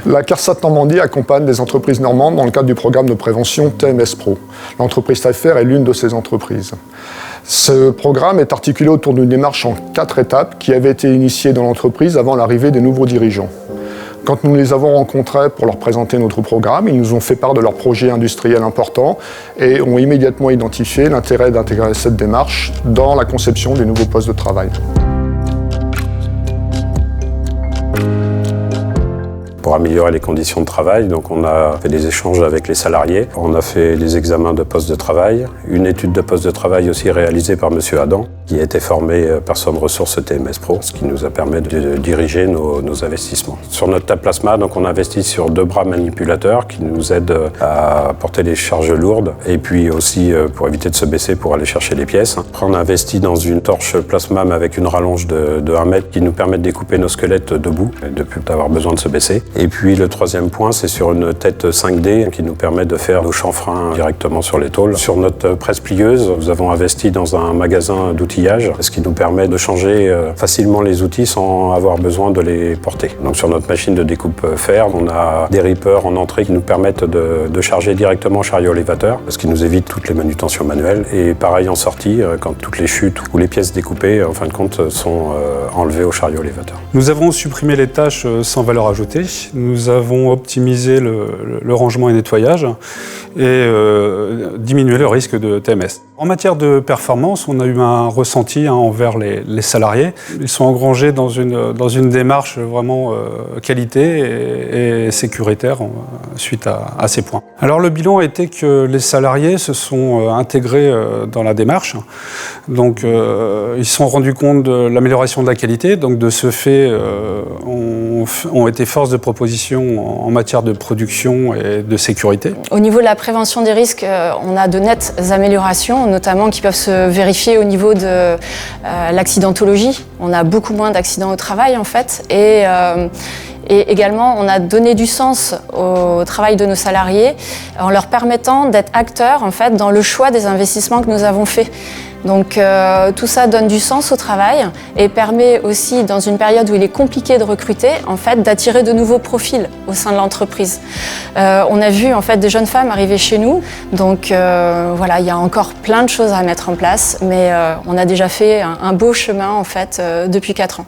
La CARSAT Normandie accompagne des entreprises normandes dans le cadre du programme de prévention TMS Pro. L'entreprise Taillefer est l'une de ces entreprises. Ce programme est articulé autour d'une démarche en 4 étapes qui avait été initiée dans l'entreprise avant l'arrivée des nouveaux dirigeants. Quand nous les avons rencontrés pour leur présenter notre programme, ils nous ont fait part de leurs projets industriels importants et ont immédiatement identifié l'intérêt d'intégrer cette démarche dans la conception des nouveaux postes de travail. Pour améliorer les conditions de travail, donc on a fait des échanges avec les salariés, on a fait des examens de poste de travail, une étude de poste de travail aussi réalisée par M. Adam, qui a été formé personne ressource TMS Pro, ce qui nous a permis de diriger nos investissements. Sur notre table plasma, donc on investit sur 2 bras manipulateurs qui nous aident à porter des charges lourdes et puis aussi pour éviter de se baisser pour aller chercher les pièces. Après, on a investi dans une torche plasma avec une rallonge de 1 mètre qui nous permet de découper nos squelettes debout, de plus avoir besoin de se baisser. Et puis le 3e point, c'est sur une tête 5D qui nous permet de faire nos chanfreins directement sur les tôles. Sur notre presse plieuse, nous avons investi dans un magasin d'outillage, ce qui nous permet de changer facilement les outils sans avoir besoin de les porter. Donc sur notre machine de découpe fer, on a des rippers en entrée qui nous permettent de charger directement au chariot élévateur, ce qui nous évite toutes les manutentions manuelles. Et pareil en sortie, quand toutes les chutes ou les pièces découpées, en fin de compte, sont enlevées au chariot élévateur. Nous avons supprimé les tâches sans valeur ajoutée. Nous avons optimisé le rangement et nettoyage et diminué le risque de TMS. En matière de performance, on a eu un ressenti envers les salariés. Ils sont engrangés dans une démarche vraiment qualité et sécuritaire suite à ces points. Alors le bilan a été que les salariés se sont intégrés dans la démarche. Donc ils se sont rendus compte de l'amélioration de la qualité. Donc de ce fait, ont été force de proposition en matière de production et de sécurité. Au niveau de la prévention des risques, on a de nettes améliorations, notamment qui peuvent se vérifier au niveau de l'accidentologie. On a beaucoup moins d'accidents au travail en fait. Et également, on a donné du sens au travail de nos salariés en leur permettant d'être acteurs en fait, dans le choix des investissements que nous avons faits. Donc tout ça donne du sens au travail et permet aussi, dans une période où il est compliqué de recruter, en fait, d'attirer de nouveaux profils au sein de l'entreprise. On a vu en fait, des jeunes femmes arriver chez nous, donc voilà, il y a encore plein de choses à mettre en place, mais on a déjà fait un beau chemin en fait, depuis 4 ans.